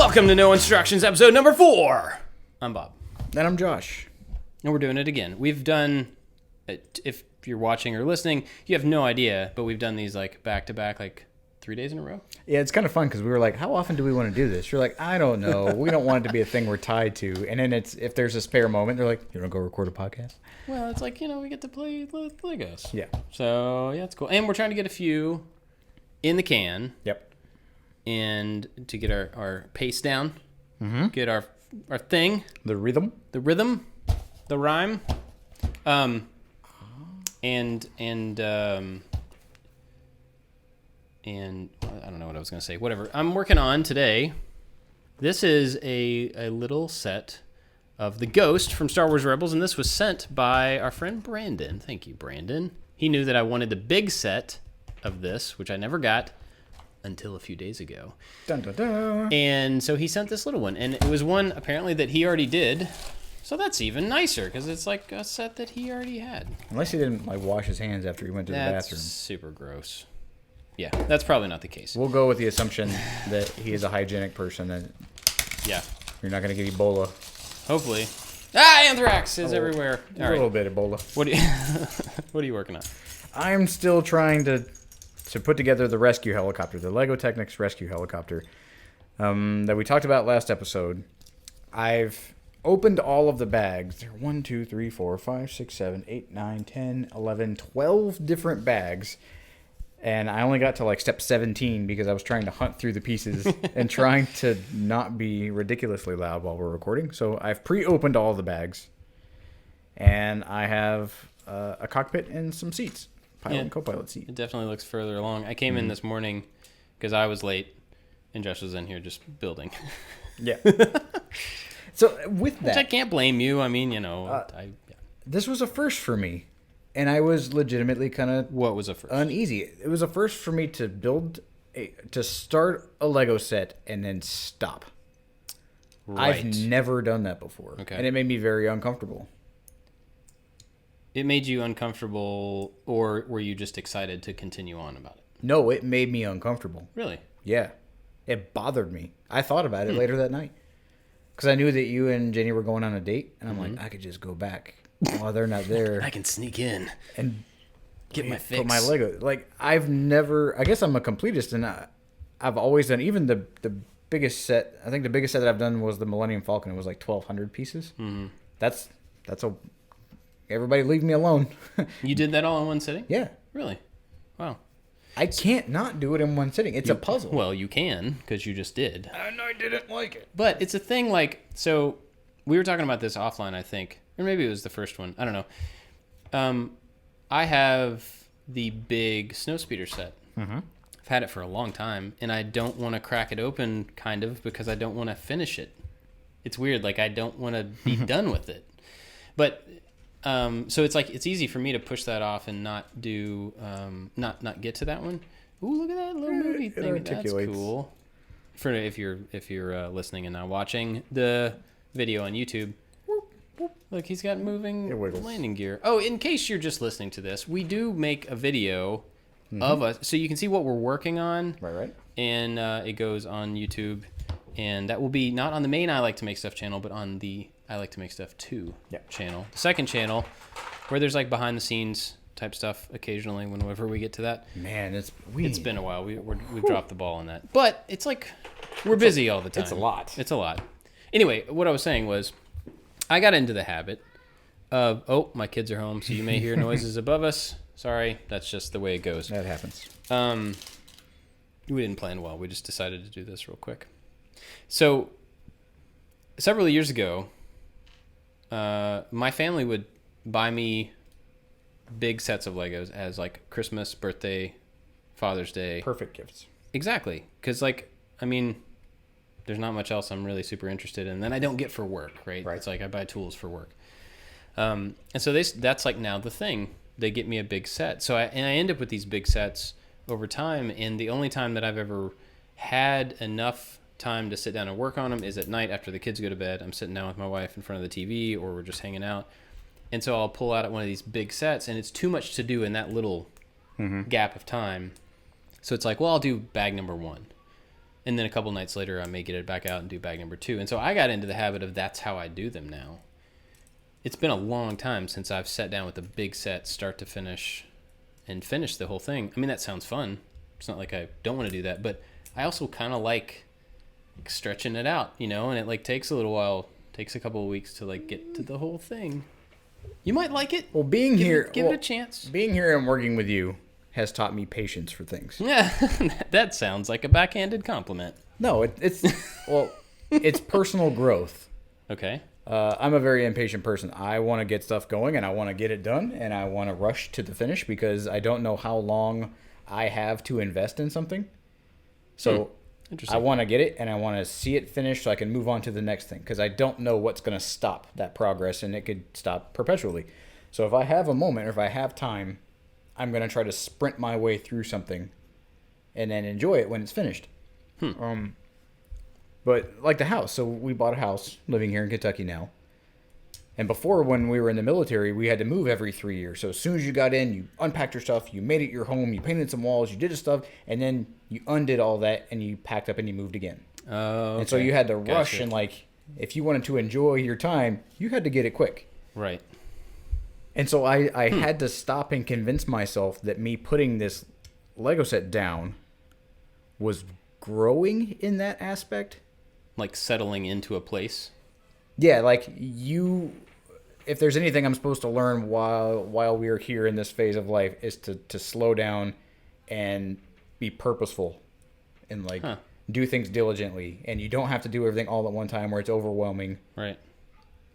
Welcome to No Instructions, episode number 4. I'm Bob. And I'm Josh. And we're doing it again. We've done, if you're watching or listening, you have no idea, but we've done these like back-to-back, like 3 days in a row. Yeah, it's kind of fun because we were like, how often do we want to do this? You're like, I don't know. We don't want it to be a thing we're tied to. And then if there's a spare moment, they're like, you want to go record a podcast? Well, it's like, we get to play with Legos. Yeah. So, yeah, it's cool. And we're trying to get a few in the can. Yep. And to get our pace down, get our thing. The rhythm. The rhythm, the rhyme, and I don't know what I was going to say. Whatever. I'm working on today. This is a little set of the Ghost from Star Wars Rebels, and this was sent by our friend Brandon. Thank you, Brandon. He knew that I wanted the big set of this, which I never got until a few days ago. Dun, dun, dun. And so he sent this little one, and it was one apparently that he already did. So that's even nicer because it's like a set that he already had. Unless he didn't wash his hands after he went to the bathroom. That's super gross. Yeah, that's probably not the case. We'll go with the assumption that he is a hygienic person and yeah, you're not going to get Ebola. hopefully. Anthrax is everywhere. All right. A little bit Ebola. What are you working on? I'm still trying to put together the rescue helicopter, the Lego Technics rescue helicopter that we talked about last episode. I've opened all of the bags. There are 1, 2, 3, 4, 5, 6, 7, 8, 9, 10, 11, 12 different bags. And I only got to step 17 because I was trying to hunt through the pieces and trying to not be ridiculously loud while we're recording. So I've pre-opened all the bags. And I have a cockpit and some seats. Pilot and co-pilot seat. It definitely looks further along. I came in this morning because I was late, and Josh was in here just building. Yeah. So with that, which I can't blame you. I mean, this was a first for me, and I was legitimately kind of what was a first? Uneasy. It was a first for me to to start a Lego set and then stop. Right. I've never done that before, okay. And it made me very uncomfortable. It made you uncomfortable, or were you just excited to continue on about it? No, it made me uncomfortable. Really? Yeah. It bothered me. I thought about it later that night. Because I knew that you and Jenny were going on a date, and I'm like, I could just go back while they're not there. I can sneak in and get my fix. Put my Lego. I've never, I guess I'm a completist, and I've always done, even the biggest set, I think the biggest set that I've done was the Millennium Falcon. It was 1,200 pieces. Mm-hmm. That's everybody leave me alone. You did that all in one sitting? Yeah. Really? Wow. I can't not do it in one sitting. It's a puzzle. Well, you can, because you just did. And I didn't like it. But it's a thing so we were talking about this offline, I think. Or maybe it was the first one. I don't know. I have the big Snowspeeder set. Mm-hmm. I've had it for a long time, and I don't want to crack it open, kind of, because I don't want to finish it. It's weird. I don't want to be done with it. But... so it's easy for me to push that off and not do not get to that one. Ooh, look at that little movie thing. That's cool. For if you're listening and not watching the video on YouTube, look, he's got moving landing gear. Oh, in case you're just listening to this, we do make a video of us, so you can see what we're working on. Right. And it goes on YouTube, and that will be not on the main I Like to Make Stuff channel, but on the I Like to Make Stuff 2 channel. The second channel, where there's behind the scenes type stuff occasionally whenever we get to that. Man, it's been a while. We've dropped the ball on that. But it's we're busy all the time. It's a lot. It's a lot. Anyway, what I was saying was I got into the habit of, my kids are home, so you may hear noises above us. Sorry, that's just the way it goes. That happens. We didn't plan well. We just decided to do this real quick. So several years ago, my family would buy me big sets of Legos as Christmas, birthday, Father's Day. Perfect gifts. Exactly. Because there's not much else I'm really super interested in that I don't get for work, right? It's I buy tools for work. And so that's now the thing. They get me a big set. So I end up with these big sets over time, and the only time that I've ever had enough time to sit down and work on them is at night after the kids go to bed. I'm sitting down with my wife in front of the TV, or we're just hanging out. And so I'll pull out one of these big sets, and it's too much to do in that little gap of time. So it's I'll do bag number 1. And then a couple nights later, I may get it back out and do bag number 2. And so I got into the habit of that's how I do them now. It's been a long time since I've sat down with a big set, start to finish, and finish the whole thing. I mean, that sounds fun. It's not like I don't want to do that, but I also kind of like stretching it out, you know, and it like takes a little while, takes a couple of weeks to like get to the whole thing. You might like it. Well, give it a chance. Being here and working with you has taught me patience for things. Yeah, that sounds like a backhanded compliment. No, it's well, it's personal growth. Okay. I'm a very impatient person. I want to get stuff going and I want to get it done and I want to rush to the finish because I don't know how long I have to invest in something. So I want to get it and I want to see it finished so I can move on to the next thing because I don't know what's going to stop that progress and it could stop perpetually. So if I have a moment or if I have time, I'm going to try to sprint my way through something and then enjoy it when it's finished. But like the house, so we bought a house living here in Kentucky now. And before, when we were in the military, we had to move every 3 years. So as soon as you got in, you unpacked your stuff, you made it your home, you painted some walls, you did the stuff, and then you undid all that and you packed up and you moved again. Oh, okay. And so you had to rush and like, if you wanted to enjoy your time, you had to get it quick. Right. And so I had to stop and convince myself that me putting this Lego set down was growing in that aspect. Like settling into a place. Yeah, like if there's anything I'm supposed to learn while we're here in this phase of life is to slow down and be purposeful and like do things diligently. And you don't have to do everything all at one time where it's overwhelming. Right.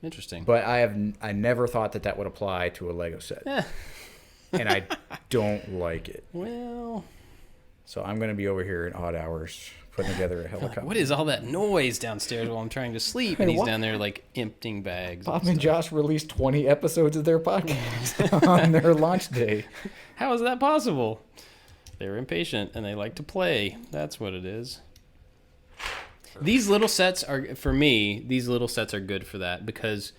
Interesting. But I never thought that would apply to a Lego set. And I don't like it. Well. So I'm going to be over here in odd hours putting together a helicopter. What is all that noise downstairs while I'm trying to sleep? And he's down there like emptying bags. Bob and Josh released 20 episodes of their podcast on their launch day. How is that possible? They're impatient and they like to play. That's what it is. These little sets are, for me, these little sets are good for that because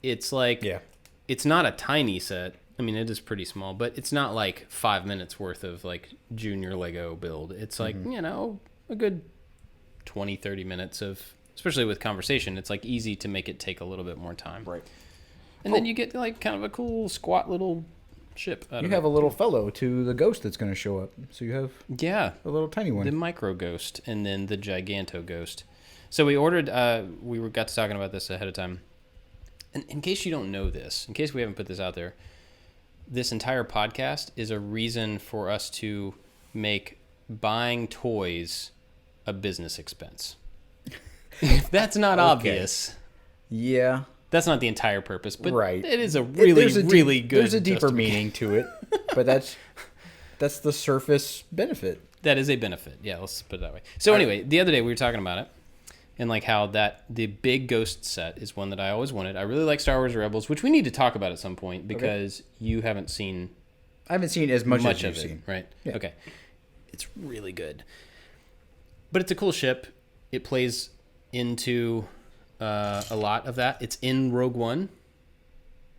it's like, it's not a tiny set. I mean, it is pretty small, but it's not like 5 minutes worth of like junior Lego build. It's like, you know, a good 20, 30 minutes of, especially with conversation, it's like easy to make it take a little bit more time. Right. And then you get like kind of a cool squat little ship. You have a little fellow to the ghost that's going to show up. So you have a little tiny one. The micro ghost and then the giganto ghost. So we ordered, got to talking about this ahead of time. And in case you don't know this, in case we haven't put this out there, this entire podcast is a reason for us to make buying toys a business expense. If that's not obvious. Yeah. That's not the entire purpose, but it is a good There's a deeper meaning to it, but that's the surface benefit. That is a benefit. Yeah, let's put it that way. So anyway, the other day we were talking about it and like how the big ghost set is one that I always wanted. I really like Star Wars Rebels, which we need to talk about at some point because you haven't seen. I haven't seen as much as you've seen. Right. Yeah. Okay. It's really good, but it's a cool ship. It plays into a lot of that. It's in Rogue One.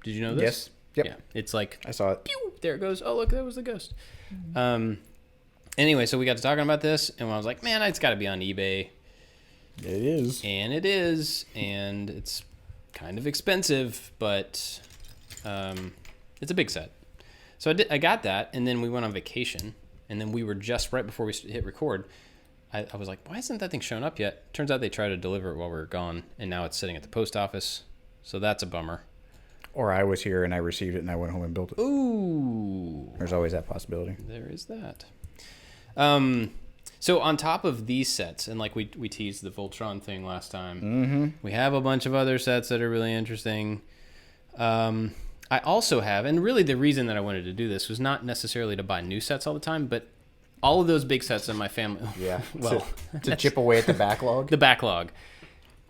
Did you know this? Yes. Yep. Yeah. It's like I saw it. Pew, there it goes. Oh, look, that was the ghost. Anyway, so we got to talking about this, and I was like, man, it's got to be on eBay. It is. And it is, and it's kind of expensive, but it's a big set. So I got that, and then we went on vacation, and then we were just right before we hit record. I was like, why hasn't that thing shown up yet? Turns out they tried to deliver it while we were gone, and now it's sitting at the post office. So that's a bummer. Or I was here and I received it and I went home and built it. Ooh. There's always that possibility. There is that. So on top of these sets, and like we teased the Voltron thing last time, we have a bunch of other sets that are really interesting. I also have, and really the reason that I wanted to do this was not necessarily to buy new sets all the time, but all of those big sets in my family. Yeah. Well, to chip away at the backlog. The backlog.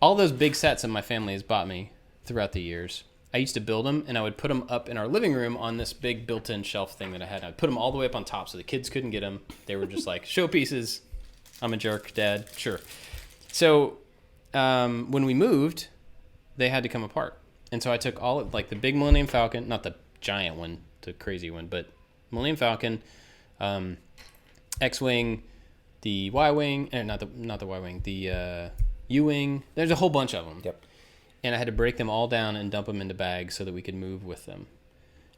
All those big sets that my family has bought me throughout the years. I used to build them, and I would put them up in our living room on this big built-in shelf thing that I had. I'd put them all the way up on top so the kids couldn't get them. They were just like showpieces. I'm a jerk, Dad. Sure. So when we moved, they had to come apart. And so I took all of, like the big Millennium Falcon, not the giant one, the crazy one, but Millennium Falcon, X-Wing, the Y-wing, not the Y-wing, the U-wing. There's a whole bunch of them. Yep. And I had to break them all down and dump them into bags so that we could move with them.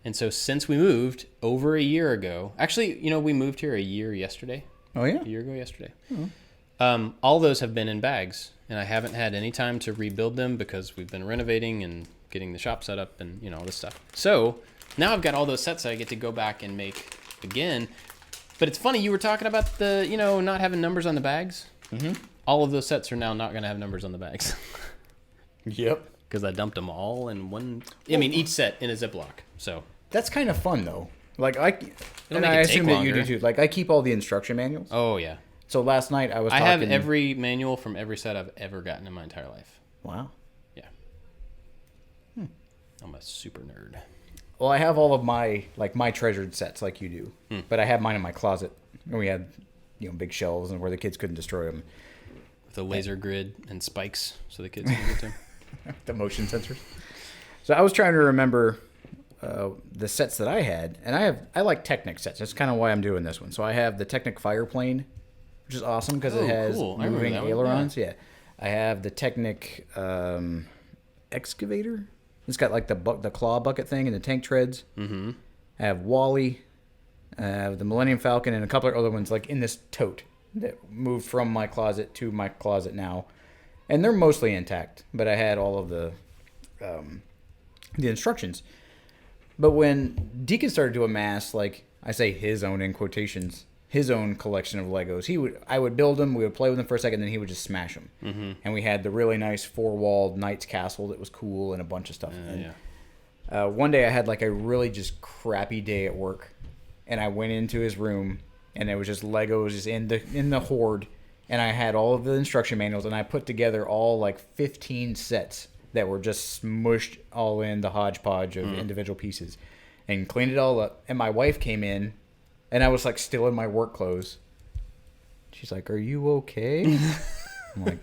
And so since we moved over a year ago, actually, we moved here a year yesterday. Oh, yeah? A year ago yesterday. Oh. All those have been in bags, and I haven't had any time to rebuild them because we've been renovating and getting the shop set up and, all this stuff. So now I've got all those sets that I get to go back and make again. But it's funny, you were talking about the, not having numbers on the bags. Mm-hmm. All of those sets are now not going to have numbers on the bags. Yep. Because I dumped them all in one. I mean, each set in a Ziploc. So that's kind of fun though. Like I make it assume take that you do longer. too. Like I keep all the instruction manuals. Oh yeah. So last night I was. I talking... have every manual from every set I've ever gotten in my entire life. Wow. Yeah. I'm a super nerd. Well, I have all of my treasured sets like you do, but I have mine in my closet. And we had big shelves and where the kids couldn't destroy them. With a laser grid and spikes so the kids can get them. The motion sensors. So I was trying to remember the sets that I had, and I like Technic sets. That's kind of why I'm doing this one. So I have the Technic Fireplane, which is awesome because it has cool. I remember moving that one. ailerons. Yeah. I have the Technic Excavator. It's got like the claw bucket thing and the tank treads. Mm-hmm. I have Wally. I have the Millennium Falcon and a couple of other ones like in this tote that moved from my closet to my closet now. And they're mostly intact, but I had all of the instructions. But when Deacon started to amass, like I say his own in quotations, his own collection of Legos, I would build them, we would play with them for a second, then he would just smash them. Mm-hmm. And we had the really nice four-walled Knight's Castle that was cool and a bunch of stuff. One day I had like a really just crappy day at work, and I went into his room, and there was just Legos just in the hoard. And I had all of the instruction manuals, and I put together all like 15 sets that were just smushed all in the hodgepodge of individual pieces and cleaned it all up. And my wife came in, and I was like still in my work clothes. She's like, "Are you okay?" I'm like,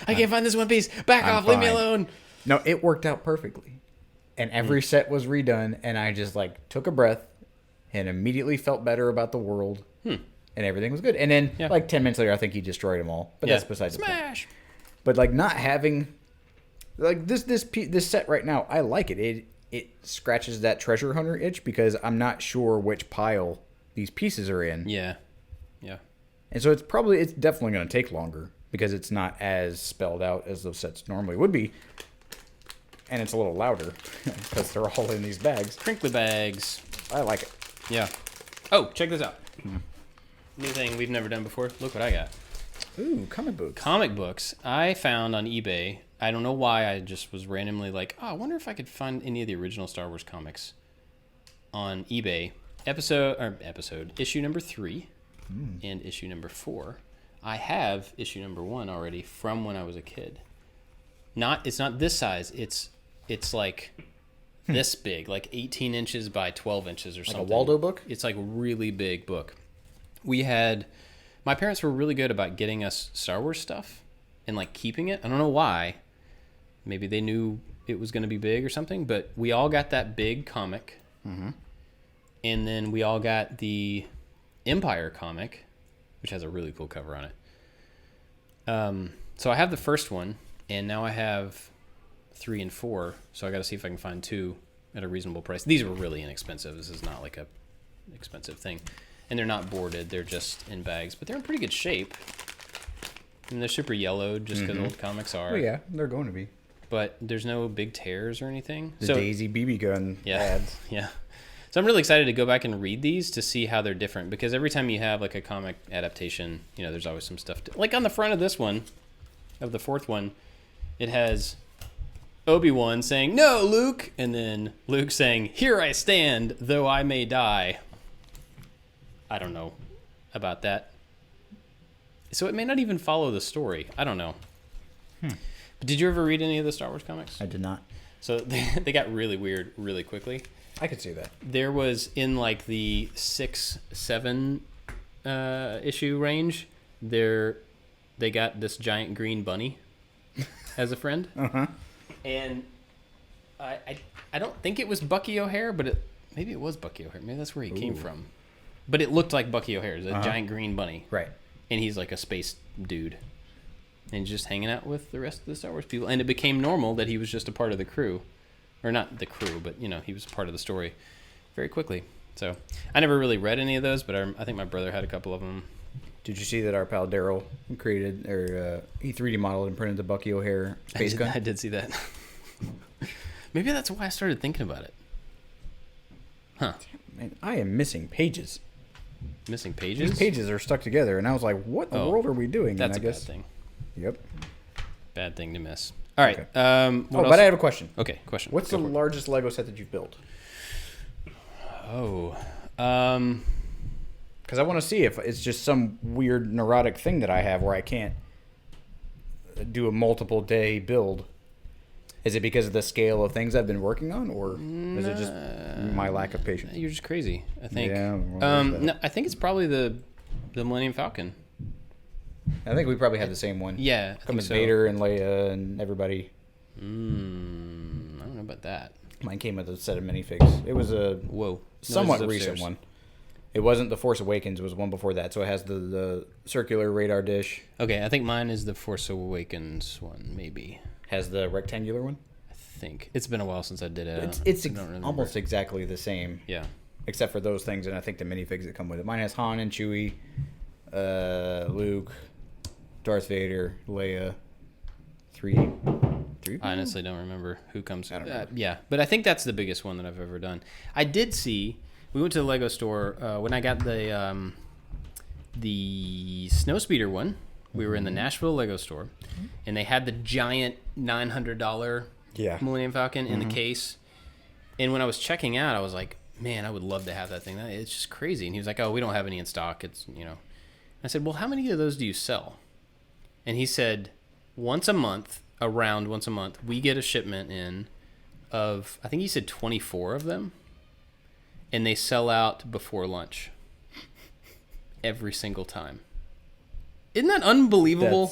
I can't find this one piece. Back off. Leave me alone. No, it worked out perfectly. And every set was redone, and I just like took a breath and immediately felt better about the world. And everything was good. And then, like 10 minutes later, I think he destroyed them all. But that's besides the point. Smash. But like not having, like this set right now, I like it. It scratches that treasure hunter itch because I'm not sure which pile these pieces are in. Yeah. And so it's definitely going to take longer because it's not as spelled out as those sets normally would be. And it's a little louder because they're all in these bags. Crinkly bags. I like it. Yeah. Oh, check this out. New thing we've never done before. Look what I got. Ooh, comic books. Comic books. I found on eBay. I don't know why. I just was randomly like, I wonder if I could find any of the original Star Wars comics on eBay. Issue number 3 and issue number 4. I have issue number 1 already from when I was a kid. It's not this size. It's like this big, like 18 inches by 12 inches or something. Like a Waldo book? It's like a really big book. My parents were really good about getting us Star Wars stuff and like keeping it. I don't know why. Maybe they knew it was going to be big or something, but we all got that big comic. Mm-hmm. And then we all got the Empire comic, which has a really cool cover on it. So I have the first one, and now I have 3 and 4. So I got to see if I can find 2 at a reasonable price. These were really inexpensive. This is not like a expensive thing. And they're not boarded. They're just in bags. But they're in pretty good shape. And they're super yellowed just because old comics are. Oh, yeah. They're going to be. But there's no big tears or anything. The Daisy BB gun ads. Yeah. So I'm really excited to go back and read these to see how they're different. Because every time you have like a comic adaptation, there's always some stuff. Like on the front of this one, of the 4th one, it has Obi-Wan saying, "No, Luke!" And then Luke saying, "Here I stand, though I may die." I don't know about that. So it may not even follow the story. I don't know. But did you ever read any of the Star Wars comics? I did not. So they got really weird really quickly. I could see that. There was in like the 6-7 issue range, they got this giant green bunny as a friend. Uh-huh. And I don't think it was Bucky O'Hare, but maybe it was Bucky O'Hare. Maybe that's where he came from. But it looked like Bucky O'Hare. It was a giant green bunny. Right. and he's like a space dude, and just hanging out with the rest of the Star Wars people. And it became normal that he was just a part of the crew, or not the crew, but he was part of the story very quickly. So I never really read any of those, but I think my brother had a couple of them. Did you see that our pal Daryl created, or he 3D modeled and printed the Bucky O'Hare space gun? I did see that. Maybe that's why I started thinking about it. Huh. Man, I am missing pages. Missing pages? These pages are stuck together, and I was like, what in the world are we doing? That's and I a guess, bad thing. Yep. Bad thing to miss. All right. Okay. But I have a question. Okay, question. What's the largest Lego set that you've built? Oh. Because I want to see if it's just some weird neurotic thing that I have where I can't do a multiple day build. Is it because of the scale of things I've been working on, or is it just my lack of patience? You're just crazy, I think. Yeah. No, I think it's probably the Millennium Falcon. I think we probably had the same one. Yeah, I Come with think so. Vader and Leia and everybody. I don't know about that. Mine came with a set of minifigs. It was a somewhat recent one. It wasn't the Force Awakens. It was one before that. So it has the circular radar dish. Okay, I think mine is the Force Awakens one, maybe. Has the rectangular one. I think it's been a while since I did it. It's almost exactly the same. Yeah. Except for those things, and I think the minifigs that come with it. Mine has Han and Chewie, Luke, Darth Vader, Leia, three. I honestly don't remember who comes. I don't remember. Yeah, but I think that's the biggest one that I've ever done. I did see. We went to the Lego store when I got the Snowspeeder one. We were in the Nashville Lego store, and they had the giant $900 Millennium Falcon in the case. And when I was checking out, I was like, "Man, I would love to have that thing. It's just crazy." And he was like, "Oh, we don't have any in stock. It's I said, "Well, how many of those do you sell?" And he said, around once a month, we get a shipment in of, I think he said 24 of them, and they sell out before lunch every single time. Isn't that unbelievable?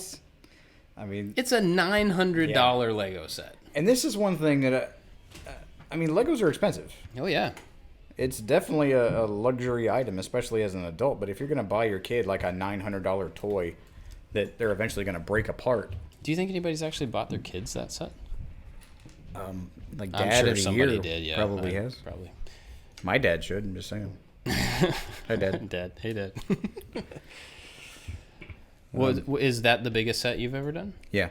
It's a $900 Lego set. And this is one thing that, Legos are expensive. Oh, yeah. It's definitely a luxury item, especially as an adult. But if you're going to buy your kid like a $900 toy that they're eventually going to break apart. Do you think anybody's actually bought their kids that set? Like I'm Dad sure of the somebody Year did, yeah. probably has. Probably. My dad should, I'm just saying. Hi, Dad. Dad. Hey, Dad. Is that the biggest set you've ever done? Yeah.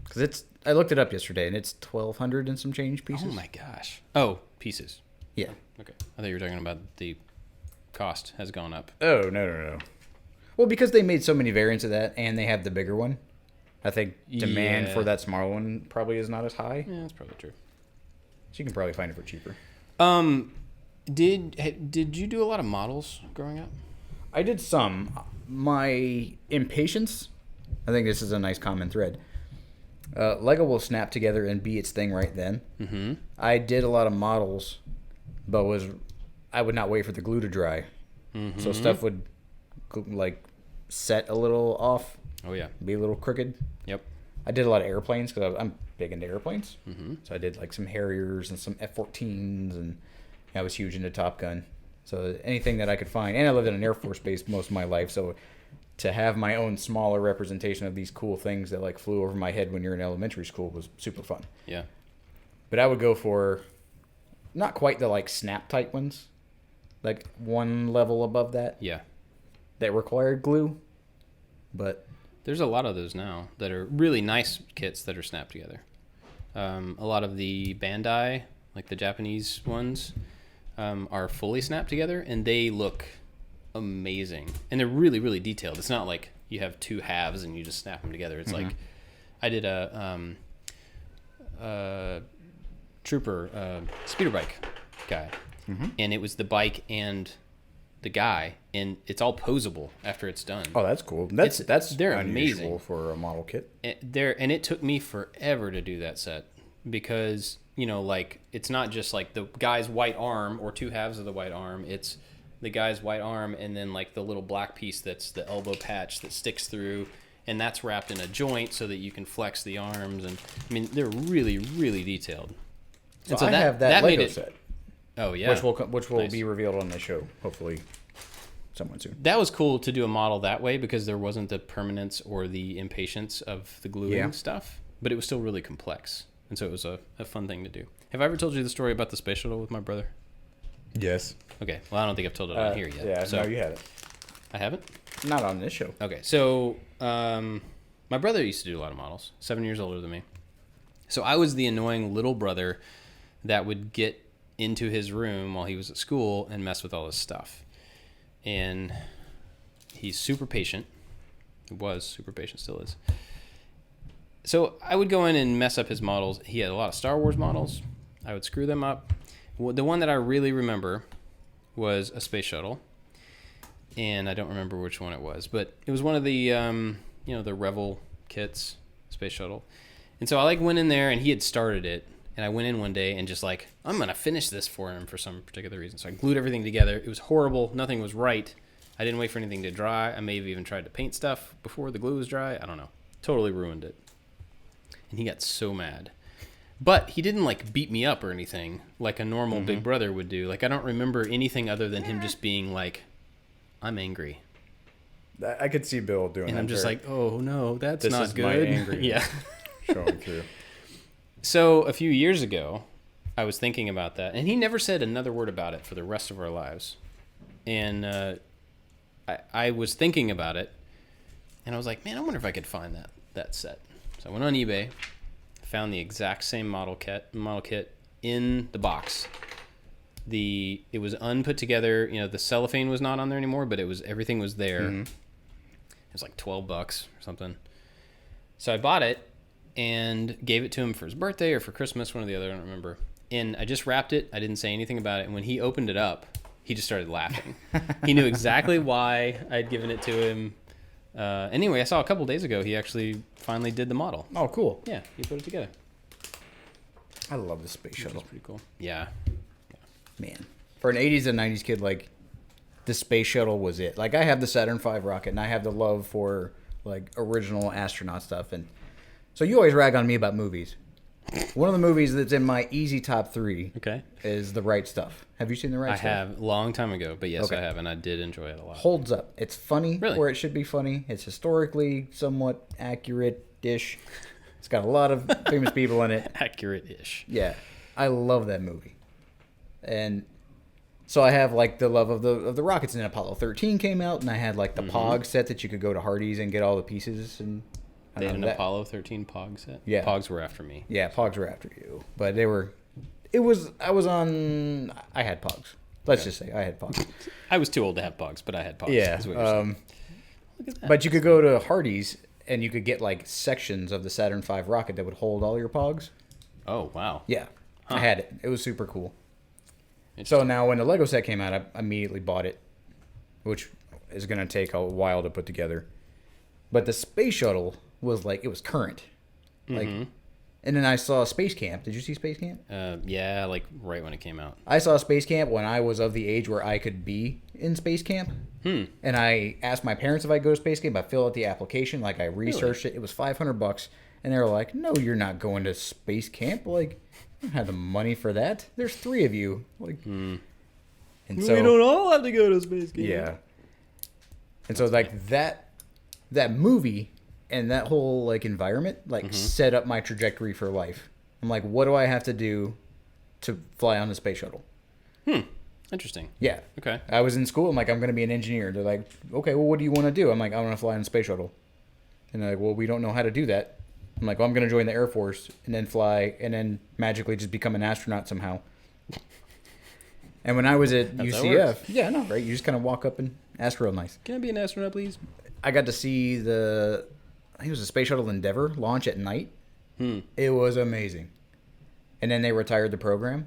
Because I looked it up yesterday, and it's 1,200 and some change pieces. Oh, my gosh. Oh, pieces. Yeah. Okay. I thought you were talking about the cost has gone up. Oh, no. Well, because they made so many variants of that, and they have the bigger one, I think demand for that smaller one probably is not as high. Yeah, that's probably true. So you can probably find it for cheaper. Did you do a lot of models growing up? I did some. My impatience, I think this is a nice common thread. Lego will snap together and be its thing right then. Mm-hmm. I did a lot of models, but I would not wait for the glue to dry. Mm-hmm. So stuff would set a little off. Oh, yeah. Be a little crooked. Yep. I did a lot of airplanes because I'm big into airplanes. Mm-hmm. So I did some Harriers and some F-14s, and I was huge into Top Gun. So anything that I could find. And I lived in an Air Force base most of my life, so to have my own smaller representation of these cool things that flew over my head when you're in elementary school was super fun. Yeah. But I would go for not quite the snap type ones, one level above that. Yeah. That required glue, but there's a lot of those now that are really nice kits that are snapped together. A lot of the Bandai, like the Japanese ones, are fully snapped together, and they look amazing. And they're really, really detailed. It's not like you have two halves and you just snap them together. It's like I did a trooper speeder bike guy, and it was the bike and the guy, and it's all posable after it's done. Oh, that's cool. They're unusual amazing for a model kit. And it took me forever to do that set because it's not just the guy's white arm or two halves of the white arm. It's the guy's white arm and then the little black piece that's the elbow patch that sticks through, and that's wrapped in a joint so that you can flex the arms. And they're really, really detailed. So I have that Lego set. Oh yeah, which will be revealed on the show hopefully someone soon. That was cool to do a model that way because there wasn't the permanence or the impatience of the gluing stuff, but it was still really complex. And so it was a fun thing to do. Have I ever told you the story about the space shuttle with my brother? Yes. Okay. Well, I don't think I've told it on here yet. Yeah, so, no, you haven't. I haven't? Not on this show. Okay. So my brother used to do a lot of models, 7 years older than me. So I was the annoying little brother that would get into his room while he was at school and mess with all his stuff. And he's super patient. He was super patient, still is. So I would go in and mess up his models. He had a lot of Star Wars models. I would screw them up. The one that I really remember was a space shuttle. And I don't remember which one it was. But it was one of the, the Revel kits, space shuttle. And so I went in there and he had started it. And I went in one day and just I'm going to finish this for him for some particular reason. So I glued everything together. It was horrible. Nothing was right. I didn't wait for anything to dry. I may have even tried to paint stuff before the glue was dry. I don't know. Totally ruined it. And he got so mad. But he didn't beat me up or anything like a normal big brother would do. I don't remember anything other than him just being I'm angry. I could see Bill doing and that. I'm just oh no, that's this not is good. My angry yeah. Showing through. So a few years ago, I was thinking about that. And he never said another word about it for the rest of our lives. And I was thinking about it. And I was like, man, I wonder if I could find that set. So I went on eBay, found the exact same model kit in the box. It was unput together. The cellophane was not on there anymore, but everything was there. Mm-hmm. It was $12 or something. So I bought it and gave it to him for his birthday or for Christmas, one or the other, I don't remember. And I just wrapped it. I didn't say anything about it. And when he opened it up, he just started laughing. He knew exactly why I'd given it to him. Anyway, I saw a couple days ago he actually finally did the model. Oh, cool. Yeah, he put it together. I love the space shuttle. That's pretty cool. Yeah. Man. For an 80s and 90s kid, the space shuttle was it. I have the Saturn V rocket, and I have the love for, original astronaut stuff. And so you always rag on me about movies. One of the movies that's in my easy top 3 is The Right Stuff. Have you seen The Right Stuff? I have, long time ago, but yes, I have, and I did enjoy it a lot. Holds up. It's funny where it should be funny. It's historically somewhat accurate-ish. It's got a lot of famous people in it. Accurate-ish. Yeah. I love that movie. And so I have, the love of the rockets. And Apollo 13 came out, and I had, the Pog set that you could go to Hardee's and get all the pieces and... They had an Apollo 13 Pog set? Yeah. Pogs were after me. Yeah, Pogs were after you. But I had Pogs. Let's just say I had Pogs. I was too old to have Pogs, but I had Pogs. Yeah. Look at that. But you could go to Hardee's and you could get sections of the Saturn V rocket that would hold all your Pogs. Oh, wow. Yeah. I had it. It was super cool. So now when the Lego set came out, I immediately bought it, which is going to take a while to put together. But the space shuttle was it was current. And then I saw Space Camp. Did you see Space Camp? Yeah, right when it came out. I saw Space Camp when I was of the age where I could be in Space Camp. And I asked my parents if I'd go to Space Camp. I filled out the application. I researched it. It was $500. And they were like, no, you're not going to Space Camp. You don't have the money for that. There's 3 of you. And so we don't all have to go to Space Camp. Yeah. And so that movie and that whole environment set up my trajectory for life. I'm what do I have to do to fly on the space shuttle? Interesting. Yeah. Okay. I was in school. I'm I'm going to be an engineer. They're like, okay, well, what do you want to do? I'm I want to fly on a space shuttle. And they're like, well, we don't know how to do that. I'm well, I'm going to join the Air Force and then fly and then magically just become an astronaut somehow. And when I was at UCF, yeah, no, right? You just kind of walk up and ask real nice. Can I be an astronaut, please? I got to see I think it was a Space Shuttle Endeavour launch at night. It was amazing. And then they retired the program,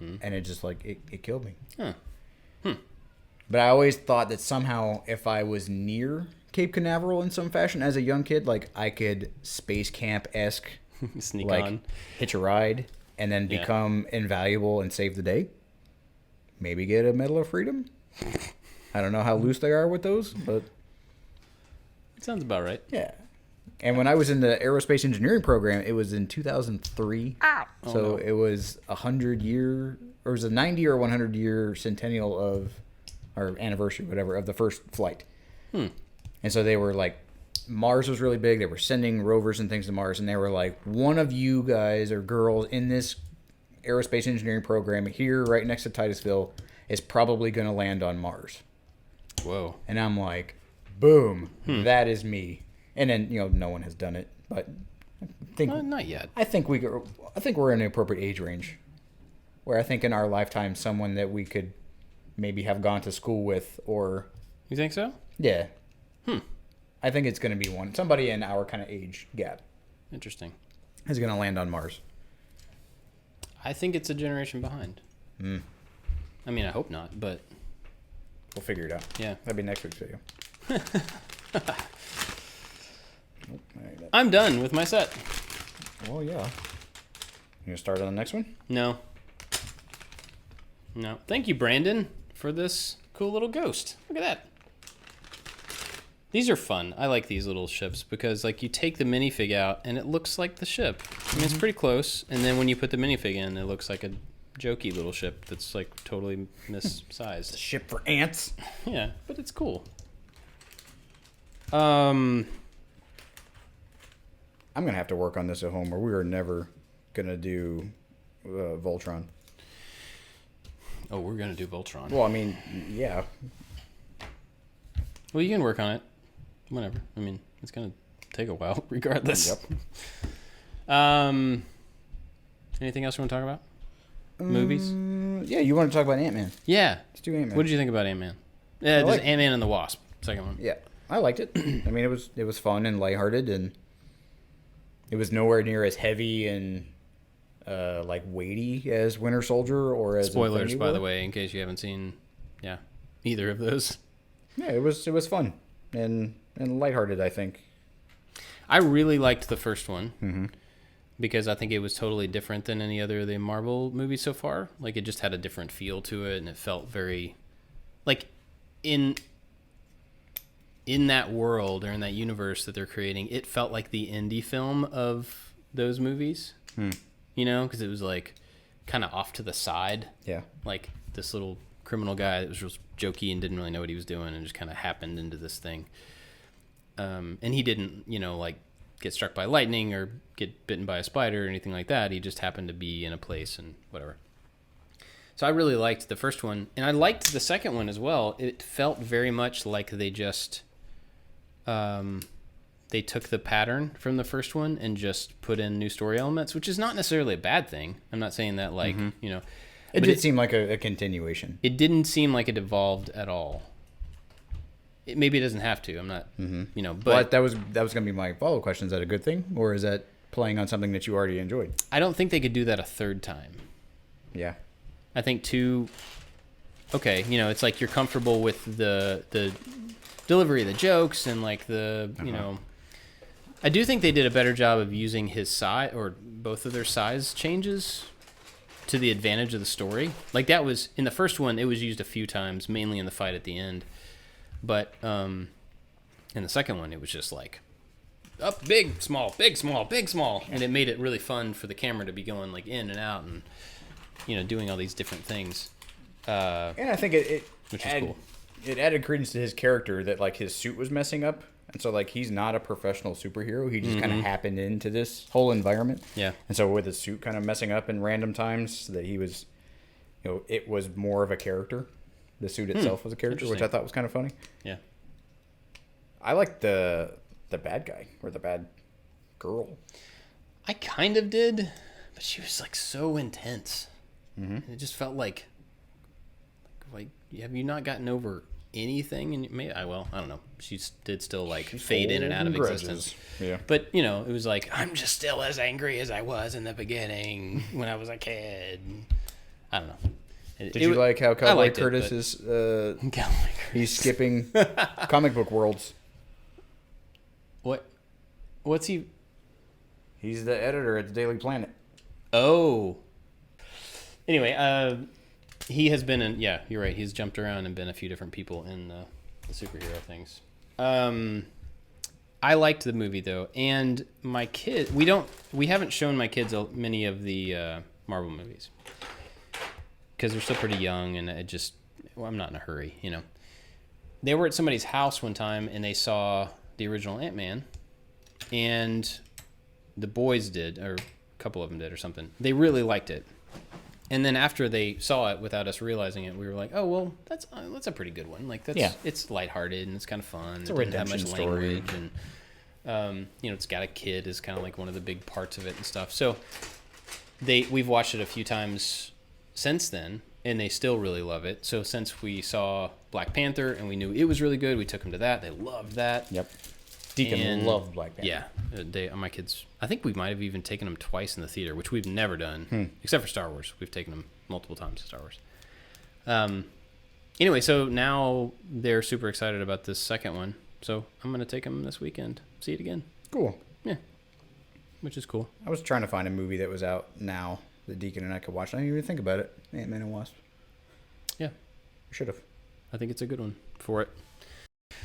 and it just it killed me. Huh. But I always thought that somehow if I was near Cape Canaveral in some fashion as a young kid, I could Space Camp-esque sneak on, hitch a ride, and then become invaluable and save the day. Maybe get a Medal of Freedom. I don't know how loose they are with those, but it sounds about right. Yeah. And when I was in the aerospace engineering program, it was in 2003. So it was 100 year, or it was a 90 or 100 year centennial of or anniversary, whatever, of the first flight. And so they were like, Mars was really big. They were sending rovers and things to Mars, and they were like, one of you guys or girls in this aerospace engineering program here, right next to Titusville, is probably going to land on Mars. Whoa. And I'm like, boom, that is me. And then, no one has done it, but I think Not yet. I think we're in an appropriate age range, where I think in our lifetime, someone that we could maybe have gone to school with, or You think so? yeah, I think it's going to be somebody in our kind of age gap Interesting. is going to land on Mars. I think it's a generation behind. I mean, I hope not, but We'll figure it out. yeah. That'd be next week's video. I'm done with my set. Oh yeah. You gonna start on the next one? No. Thank you, Brandon, for this cool little ghost. Look at that. These are fun. I like these little ships because, like, you take the minifig out and it looks like the ship. I mean, it's pretty close. And then when you put the minifig in, it looks like a jokey little ship that's, like, totally missized. Ship for ants. Yeah, but it's cool. I'm gonna have to work on this at home, or we are never gonna do Voltron. Oh, we're gonna do Voltron. Well, I mean, yeah. Well, you can work on it. Whatever. I mean, it's gonna take a while, regardless. Yep. Anything else you want to talk about? Movies? Yeah, you want to talk about Ant-Man? Yeah. Let's do Ant-Man. What did you think about Ant-Man? Yeah, just Ant-Man and the Wasp. Second one. Yeah, I liked it. I mean, it was fun and lighthearted, and it was nowhere near as heavy and like weighty as Winter Soldier or as Spoilers, Infinity by War. the way, in case you haven't seen, either of those. Yeah, it was fun and lighthearted, I think. I really liked the first one because I think it was totally different than any other of the Marvel movies so far. Like, it just had a different feel to it, and it felt very, like, in that world or in that universe that they're creating, it felt like the indie film of those movies. You know, because it was like kind of off to the side. Yeah. Like this little criminal guy that was just jokey and didn't really know what he was doing and just kind of happened into this thing. And he didn't, like get struck by lightning or get bitten by a spider or anything like that. He just happened to be in a place and whatever. So I really liked the first one, and I liked the second one as well. It felt very much like they just they took the pattern from the first one and just put in new story elements, which is not necessarily a bad thing. I'm not saying that like, It did seem like a continuation. It didn't seem like it evolved at all. Maybe it doesn't have to. I'm not, But that was going to be my follow-up question. Is that a good thing, or is that playing on something that you already enjoyed? I don't think they could do that a third time. Yeah. I think it's like you're comfortable with the delivery of the jokes and like the, I do think they did a better job of using his size or both of their size changes to the advantage of the story. Like that was in the first one, it was used a few times, mainly in the fight at the end. But in the second one, it was just like up, big, small, big, small, big, small, and it made it really fun for the camera to be going like in and out and doing all these different things. And I think it which is cool. It added credence to his character that like his suit was messing up, and so like he's not a professional superhero. He just kind of happened into this whole environment. Yeah. And so with his suit kind of messing up in random times, that he was, it was more of a character. The suit itself was a character, which I thought was kind of funny. Yeah. I liked the bad guy or the bad girl. I kind of did, but she was like so intense. And it just felt like have you not gotten over anything? And maybe I don't know. She did still like fade in and out of existence. Yeah. But it was like I'm just still as angry as I was in the beginning when I was a kid. I don't know. Did you like how Cowboy Curtis is? Cowboy Curtis. He's skipping comic book worlds. What's he? He's the editor at the Daily Planet. Oh. Anyway, he has been in. Yeah, you're right. He's jumped around and been a few different people in the superhero things. I liked the movie though, and my kid. We haven't shown my kids many of the Marvel movies because they're still pretty young, and well, I'm not in a hurry, They were at somebody's house one time, and they saw the original Ant-Man, and the boys did, or a couple of them did or something. They really liked it. And then after they saw it without us realizing it, we were like, oh, well, that's a pretty good one. Like, it's lighthearted, and it's kind of fun. It's a redemption story. And, it's got a kid is kind of like one of the big parts of it and stuff. So we've watched it a few times since then, and they still really love it. So since we saw Black Panther and we knew it was really good, we took them to that. They loved that. Yep. Deacon loved Black Panther. Yeah. My kids, I think we might have even taken them twice in the theater, which we've never done, except for Star Wars. We've taken them multiple times to Star Wars. Anyway, so now they're super excited about this second one. So I'm going to take them this weekend. See it again. Cool. Yeah. Which is cool. I was trying to find a movie that was out now that Deacon and I could watch. I didn't even think about it. Ant-Man and Wasp. Yeah. Should have. I think it's a good one for it.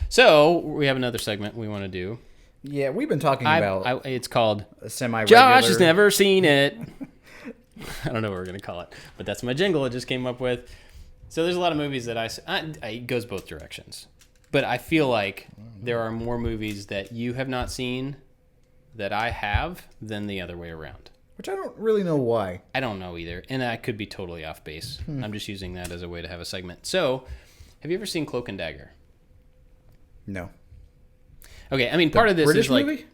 So we have another segment we want to do. Yeah, we've been talking about... it's called... A semi-regular... Josh has never seen it. I don't know what we're going to call it. But that's my jingle I just came up with. So there's a lot of movies that it goes both directions. But I feel like there are more movies that you have not seen that I have than the other way around. Which I don't really know why. I don't know either. And I could be totally off base. I'm just using that as a way to have a segment. So, have you ever seen Cloak and Dagger? No. Okay, I mean, part of this British is like... movie?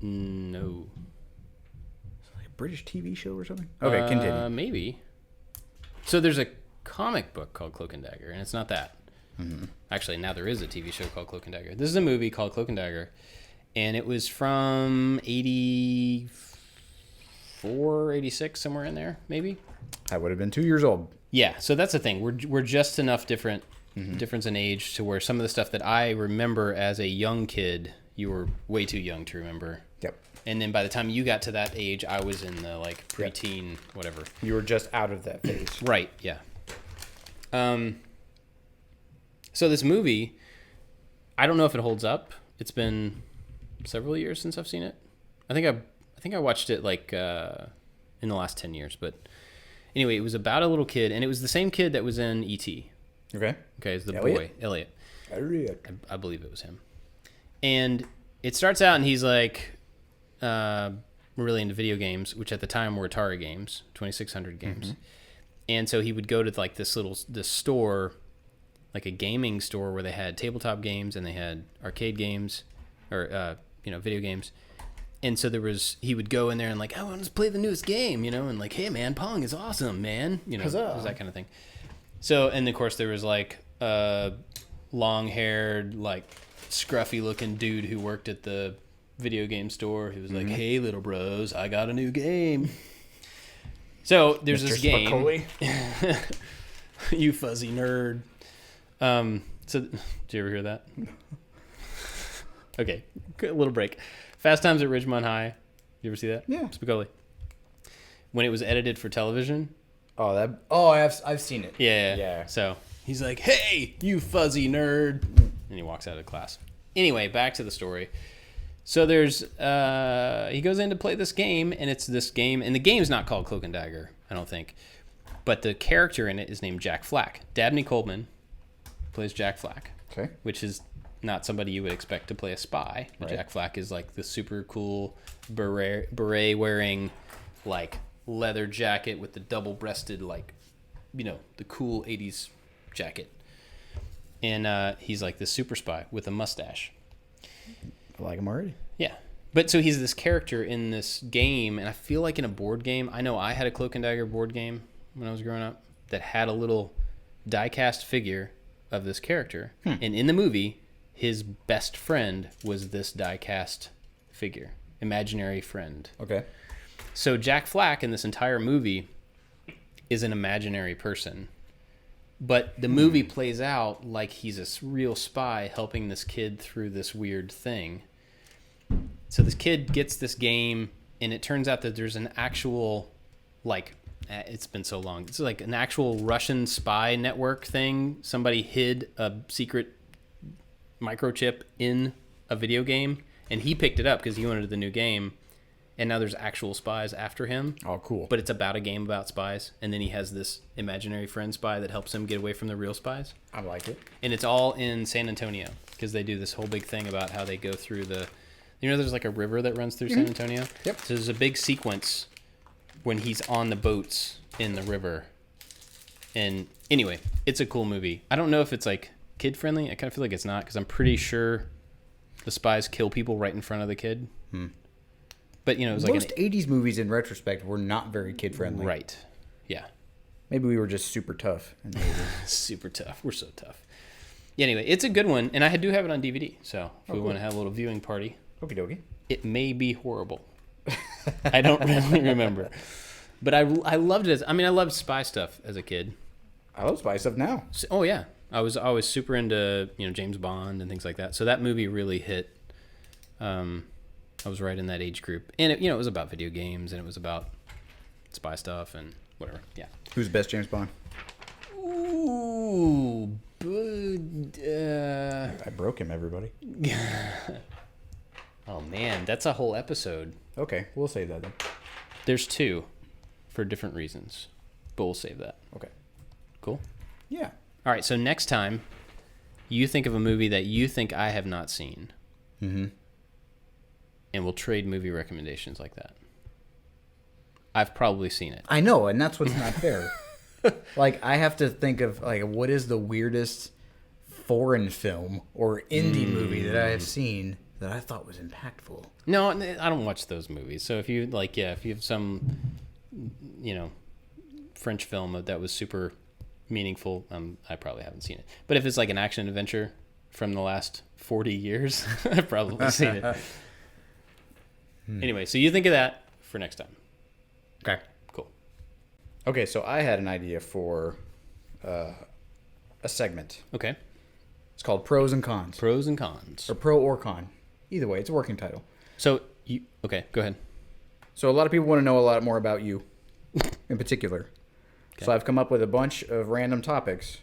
No. Is it like a British TV show or something? Okay, continue. Maybe. So there's a comic book called Cloak and Dagger, and it's not that. Mm-hmm. Actually, now there is a TV show called Cloak and Dagger. This is a movie called Cloak and Dagger, and it was from 84, 86, somewhere in there, maybe. I would have been 2 years old. Yeah, so that's the thing. We're just enough difference in age to where some of the stuff that I remember as a young kid, you were way too young to remember. Yep. And then by the time you got to that age, I was in the like preteen, whatever. You were just out of that phase. Right. Yeah. So this movie, I don't know if it holds up. It's been several years since I've seen it. I think I watched it like in the last 10 years. But anyway, it was about a little kid, and it was the same kid that was in E.T. Okay. Okay, it's the Elliot? boy, Elliot. I believe it was him. And it starts out, and he's like really into video games, which at the time were Atari games, 2600 games. Mm-hmm. And so he would go to like this store, like a gaming store where they had tabletop games and they had arcade games or video games. And so he would go in there and like, I want to play the newest game, and like, hey man, Pong is awesome, man. It was that kind of thing. So, and of course there was like a long-haired, like scruffy-looking dude who worked at the video game store. He was like, hey little bros, I got a new game. So there's Mr. this game. You fuzzy nerd. So did you ever hear that? Okay, a little break. Fast Times at Ridgemont High. You ever see that? Yeah. Spicoli. When it was edited for television. I've seen it. Yeah. So he's like, hey, you fuzzy nerd. And he walks out of class. Anyway, back to the story. So there's, he goes in to play this game, and it's this game, and the game's not called Cloak and Dagger, I don't think. But the character in it is named Jack Flack. Dabney Coleman plays Jack Flack. Okay. Which is not somebody you would expect to play a spy. Right. Jack Flack is like the super cool beret wearing, like, leather jacket with the double-breasted, like, the cool 80s jacket. And he's like this super spy with a mustache. I like him already. Yeah. But so he's this character in this game, and I feel like in a board game, I know I had a Cloak and Dagger board game when I was growing up that had a little die-cast figure of this character. And in the movie, his best friend was this die-cast figure, imaginary friend. Okay. So Jack Flack in this entire movie is an imaginary person. But the movie plays out like he's a real spy helping this kid through this weird thing. So this kid gets this game, and it turns out that there's an actual, like, it's been so long. It's like an actual Russian spy network thing. Somebody hid a secret microchip in a video game, and he picked it up because he wanted the new game. and now there's actual spies after him. Oh, cool. But it's about a game about spies, and then he has this imaginary friend spy that helps him get away from the real spies. I like it. And it's all in San Antonio because they do this whole big thing about how they go through there's like a river that runs through San Antonio. Yep. So there's a big sequence when he's on the boats in the river. And anyway, it's a cool movie. I don't know if it's like kid friendly. I kind of feel like it's not because I'm pretty sure the spies kill people right in front of the kid. But it was most 80s movies in retrospect were not very kid friendly. Right. Yeah. Maybe we were just super tough in the 80s. Super tough. We're so tough. Yeah, anyway, it's a good one, and I do have it on DVD. So if we want to have a little viewing party, Okie dokie. it may be horrible. I don't really remember, but I loved it. I loved spy stuff as a kid. I love spy stuff now. So, oh yeah, I was always super into James Bond and things like that. So that movie really hit. I was right in that age group, and it was about video games, and it was about spy stuff and whatever. Yeah. Who's the best James Bond? Ooh, but, I broke him, everybody. oh man, that's a whole episode. Okay, we'll save that then. There's two, for different reasons, but we'll save that. Okay. Cool. Yeah. All right. So next time, you think of a movie that you think I have not seen. Mm-hmm. And we'll trade movie recommendations like that. I've probably seen it. I know, and that's what's not fair. Like, I have to think of, like, what is the weirdest foreign film or indie movie that I have seen that I thought was impactful? No, I don't watch those movies. So if you if you have some, French film that was super meaningful, I probably haven't seen it. But if it's like an action adventure from the last 40 years, I've probably seen it. Anyway, so you think of that for next time. Okay. Cool. Okay, so I had an idea for a segment. Okay. It's called Pros and Cons. Pros and cons. Or pro or con. Either way, it's a working title. So, okay, go ahead. So a lot of people want to know a lot more about you in particular. Okay. So I've come up with a bunch of random topics.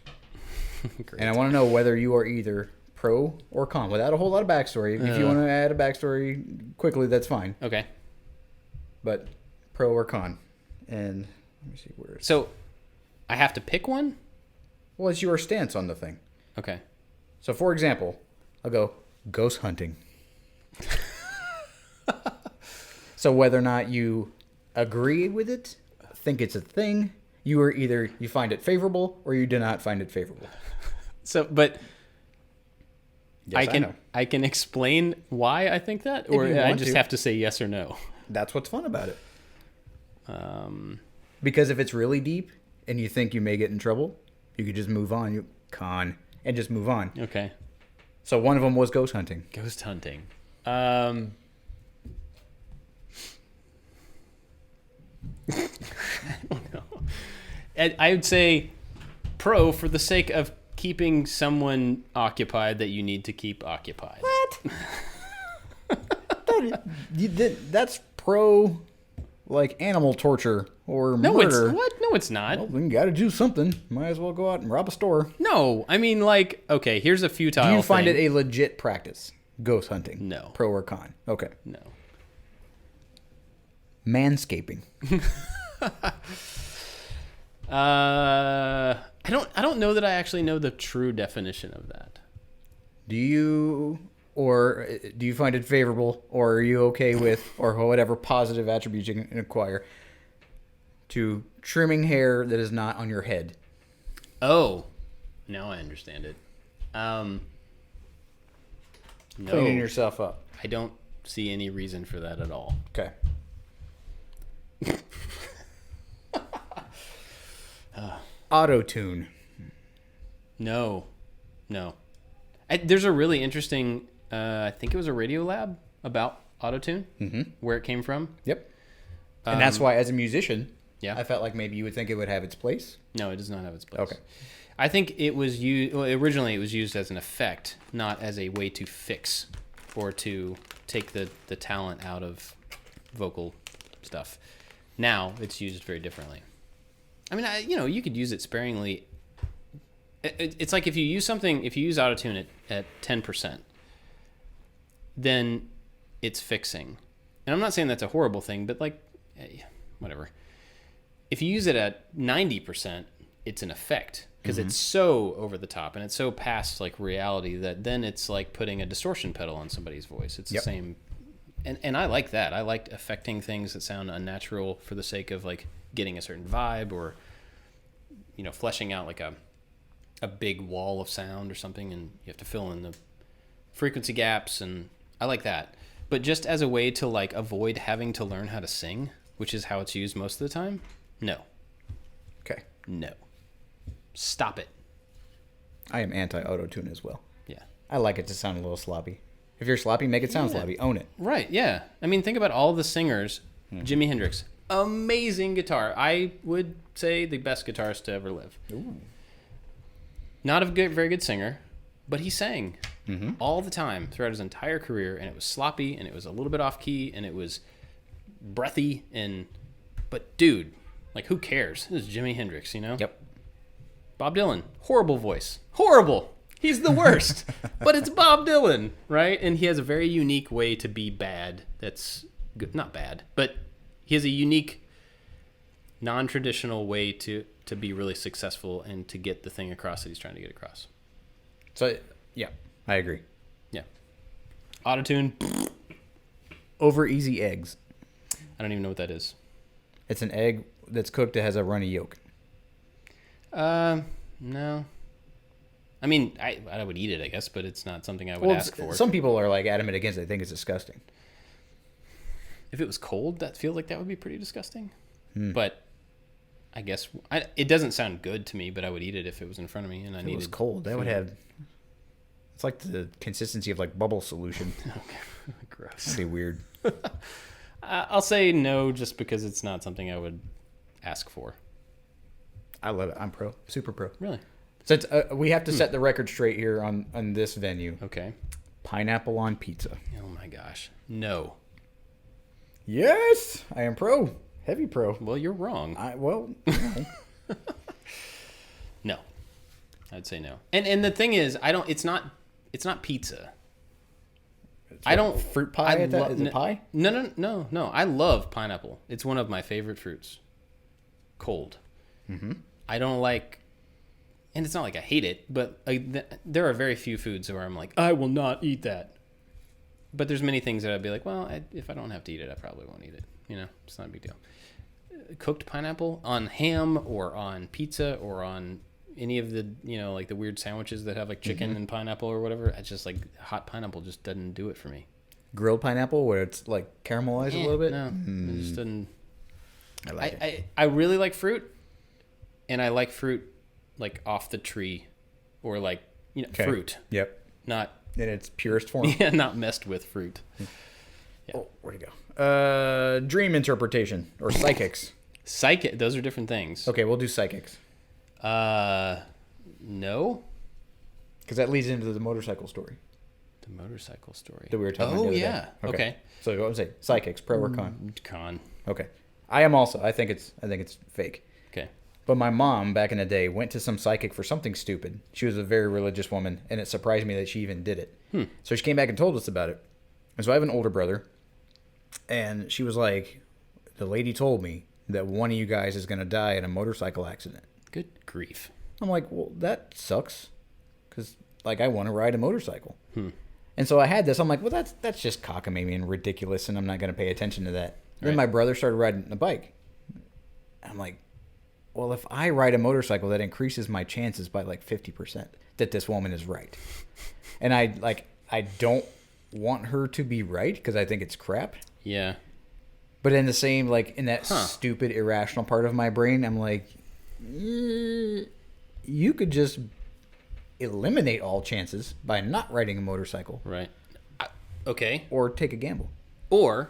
Great. And I want to know whether you are either pro or con, without a whole lot of backstory. If you want to add a backstory quickly, that's fine. Okay. But pro or con. And let me see where it's... So, I have to pick one? Well, it's your stance on the thing. Okay. So, for example, I'll go ghost hunting. So whether or not you agree with it, think it's a thing, you find it favorable or you do not find it favorable. So, but... Yes, I can explain why I think that, or I just have to say yes or no. That's what's fun about it. Because if it's really deep and you think you may get in trouble, you could just move on. You con and just move on. Okay. So one of them was ghost hunting. Ghost hunting. I don't know. I would say pro for the sake of keeping someone occupied that you need to keep occupied. What? That's pro, like, animal torture or murder. No, it's not. Well, then you got to do something. Might as well go out and rob a store. No, I mean, like, okay, here's a futile Do you find thing. it a legit practice, ghost hunting? No. Pro or con? Okay. No. Manscaping. I don't know that I actually know the true definition of that. Do you find it favorable, or are you okay with, or whatever positive attributes you can acquire, to trimming hair that is not on your head? Oh, now I understand it. No, Cleaning yourself up. I don't see any reason for that at all. Okay. Auto-tune. No. There's a really interesting, I think it was a Radio Lab about autotune, where it came from. Yep. And that's why, as a musician, yeah, I felt like maybe you would think it would have its place. No, it does not have its place. Okay. I think it was used, originally it was used as an effect, not as a way to fix or to take the talent out of vocal stuff. Now it's used very differently. I mean, you could use it sparingly. It's like if you use autotune at 10%, then it's fixing. and I'm not saying that's a horrible thing, but like, whatever. If you use it at 90%, it's an effect because it's so over the top and it's so past like reality that then it's like putting a distortion pedal on somebody's voice. It's the same. And I like that. I like affecting things that sound unnatural for the sake of like getting a certain vibe or, you know, fleshing out like a big wall of sound or something, and you have to fill in the frequency gaps, and I like that. But just as a way to like avoid having to learn how to sing, which is how it's used most of the time, no. Okay. No. Stop it. I am anti-auto-tune as well. Yeah. I like it to sound a little sloppy. If you're sloppy, make it sound sloppy. Own it. Right, yeah. I mean, think about all the singers. Jimi Hendrix, amazing guitar. I would say the best guitarist to ever live. Ooh. Not a very good singer, but he sang all the time throughout his entire career, and it was sloppy, and it was a little bit off key, and it was breathy, but dude, like, who cares? This is Jimi Hendrix, you know? Yep. Bob Dylan, horrible voice. Horrible. He's the worst. But it's Bob Dylan, right? And he has a very unique way to be bad. That's good. Not bad, but he has a unique, non-traditional way to be really successful and to get the thing across that he's trying to get across. So, yeah, I agree. Yeah. Autotune. Over easy eggs. I don't even know what that is. It's an egg that's cooked that has a runny yolk. No. I mean, I would eat it, I guess, but it's not something I would ask for. Some people are like adamant against it. They think it's disgusting. If it was cold, that feels like that would be pretty disgusting. But I guess it doesn't sound good to me, but I would eat it if it was in front of me and I needed. If it was cold, that would have. It's like the consistency of like bubble solution. Okay. Gross. That'd be weird. I'll say no, just because it's not something I would ask for. I love it. I'm pro. Super pro. Really? Since we have to set the record straight here on this venue. Okay. Pineapple on pizza. Oh my gosh. No. Yes, I am pro. Heavy pro. Well, you're wrong. No. I'd say no. And the thing is, it's not pizza. I don't fruit pie. Is it pie? No. I love pineapple. It's one of my favorite fruits. Cold. Mm-hmm. I don't like, and it's not like I hate it, but there are very few foods where I'm like, I will not eat that. But there's many things that I'd be like, well, if I don't have to eat it, I probably won't eat it. You know, it's not a big deal. Cooked pineapple on ham or on pizza or on any of the, you know, like the weird sandwiches that have like chicken and pineapple or whatever. It's just like hot pineapple just doesn't do it for me. Grilled pineapple where it's like caramelized a little bit? No, it just doesn't. I like it. I really like fruit, and I like fruit like off the tree or like, you know, fruit. Yep. Not in its purest form. Yeah, not messed with fruit. Yeah. Oh, where'd it go? Dream interpretation or psychics. Psychic. Those are different things. Okay, we'll do psychics. No. Because that leads into the motorcycle story. The motorcycle story that we were talking about. Oh, yeah. Okay. So what would I say? Psychics, pro or con? Con. Okay. I am also. I think it's fake. Okay. But my mom back in the day went to some psychic for something stupid. She was a very religious woman, and it surprised me that she even did it. So she came back and told us about it. And so I have an older brother, and she was like, the lady told me that one of you guys is going to die in a motorcycle accident. Good grief. I'm like, well, that sucks, because like I want to ride a motorcycle. And so I had this. I'm like, well, that's just cockamamie and ridiculous, and I'm not going to pay attention to that. Right. Then my brother started riding a bike. I'm like, well, if I ride a motorcycle, that increases my chances by like 50% that this woman is right. And I don't want her to be right because I think it's crap. Yeah. But in the same, like, in that stupid, irrational part of my brain, I'm like, you could just eliminate all chances by not riding a motorcycle. Right. Okay. Or take a gamble. Or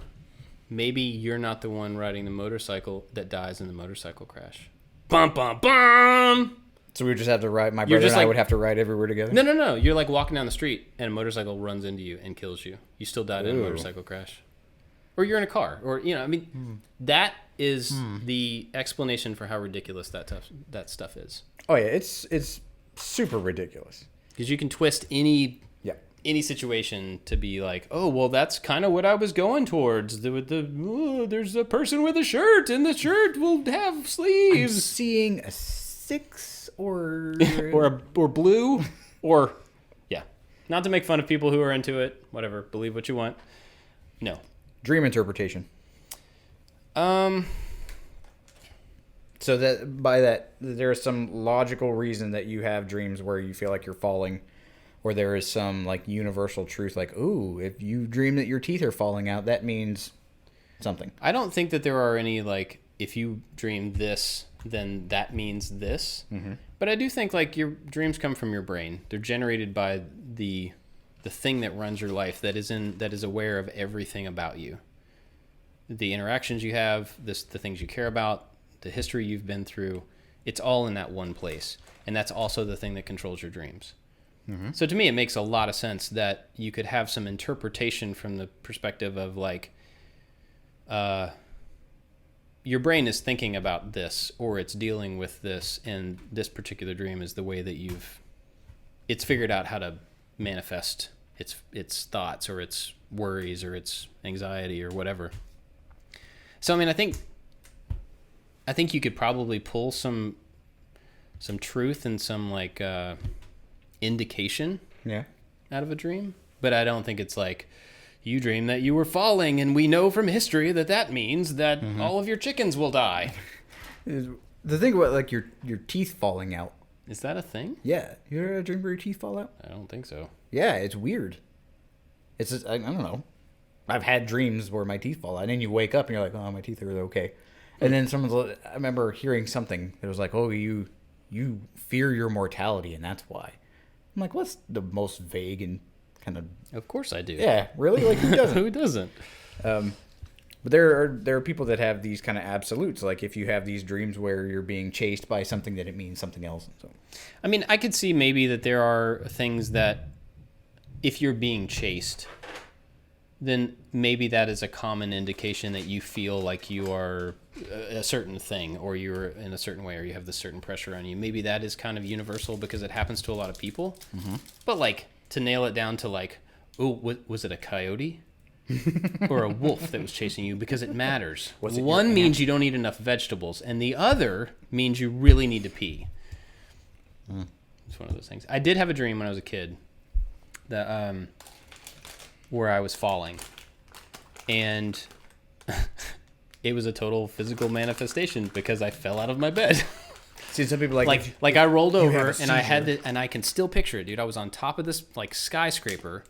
maybe you're not the one riding the motorcycle that dies in the motorcycle crash. Bum, bum, bum! So we would just have to ride, my brother and I would have to ride everywhere together? No. You're like walking down the street and a motorcycle runs into you and kills you. You still died in a motorcycle crash. Or you're in a car. Or, you know, I mean, that is the explanation for how ridiculous that stuff is. Oh, yeah. It's super ridiculous. Because you can twist any any situation to be like, oh, well, that's kind of what I was going towards. There's a person with a shirt, and the shirt will have sleeves. I'm seeing a 6 or or blue, or yeah. Not to make fun of people who are into it. Whatever, believe what you want. No. Dream interpretation. So that by that there is some logical reason that you have dreams where you feel like you're falling, or there is some like universal truth like, ooh, if you dream that your teeth are falling out, that means something. I don't think that there are any like, if you dream this, then that means this. Mm-hmm. But I do think like your dreams come from your brain. They're generated by the thing that runs your life, that is aware of everything about you, the interactions you have, the things you care about, the history you've been through. It's all in that one place, and that's also the thing that controls your dreams. Mm-hmm. So to me, it makes a lot of sense that you could have some interpretation from the perspective of like, your brain is thinking about this, or it's dealing with this, and this particular dream is the way that it's figured out how to manifest its thoughts or its worries or its anxiety or whatever. So I mean, I think you could probably pull some truth and some like indication out of a dream, but I don't think it's like, you dream that you were falling, and we know from history that means that all of your chickens will die. The thing about like your teeth falling out. Is that a thing? Yeah. You ever dream where your teeth fall out? I don't think so. Yeah, it's weird. It's just, I don't know. I've had dreams where my teeth fall out, and then you wake up and you're like, oh, my teeth are okay. And then I remember hearing something that was like, oh, you fear your mortality, and that's why. I'm like, what's the most vague and kind of... Of course I do. Yeah, really? Like, who doesn't? Who doesn't? But there are people that have these kind of absolutes. Like, if you have these dreams where you're being chased by something, that it means something else. So, I mean, I could see maybe that there are things that if you're being chased, then maybe that is a common indication that you feel like you are a certain thing, or you're in a certain way, or you have this certain pressure on you. Maybe that is kind of universal because it happens to a lot of people. Mm-hmm. But like, to nail it down to like, oh, was it a coyote or a wolf that was chasing you? Because it matters. One means you don't eat enough vegetables, and the other means you really need to pee. It's one of those things. I did have a dream when I was a kid that where I was falling, and it was a total physical manifestation because I fell out of my bed. See, some people like I rolled over, and I can still picture it, dude. I was on top of this like skyscraper,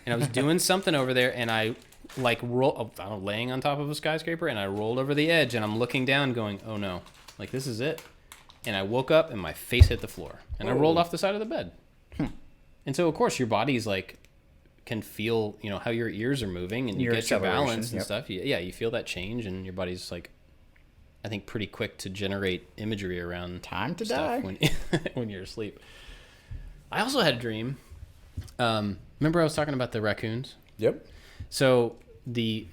and I was doing something over there, and I like I'm laying on top of a skyscraper, and I rolled over the edge, and I'm looking down, going, "Oh no, like this is it." And I woke up, and my face hit the floor, and I rolled off the side of the bed. And so, of course, your body's like can feel, how your ears are moving, and you get your balance and stuff. You feel that change, and your body's like, I think, pretty quick to generate imagery around time to die when you're asleep. I also had a dream. Remember I was talking about the raccoons? Yep. So the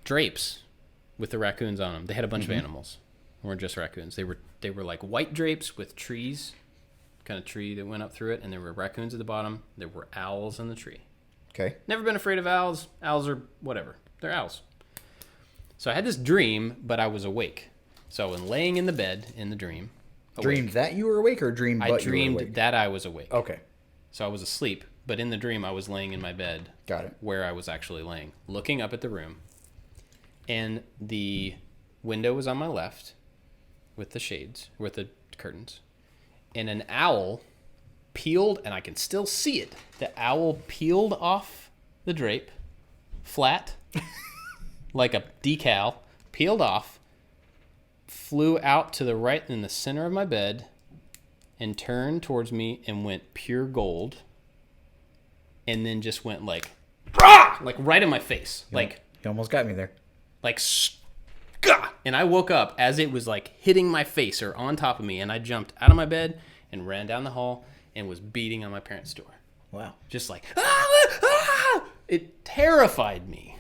drapes with the raccoons on them, they had a bunch of animals. They weren't just raccoons. They were like white drapes with trees, kind of tree that went up through it, and there were raccoons at the bottom. There were owls in the tree. Okay. Never been afraid of owls. Owls are whatever. They're owls. So I had this dream, but I was awake. So when laying in the bed in the dream. Dreamed that you were awake, or dreamed but you were awake? I dreamed that I was awake. Okay. So I was asleep, but in the dream I was laying in my bed. Got it. Where I was actually laying, looking up at the room. And the window was on my left with the shades, with the curtains. And an owl peeled, and I can still see it. The owl peeled off the drape, flat, like a decal, peeled off, flew out to the right in the center of my bed, and turned towards me and went pure gold, and then just went like right in my face. You almost got me there. And I woke up as it was like hitting my face or on top of me, and I jumped out of my bed and ran down the hall and was beating on my parents' door. Wow. Just like, it terrified me.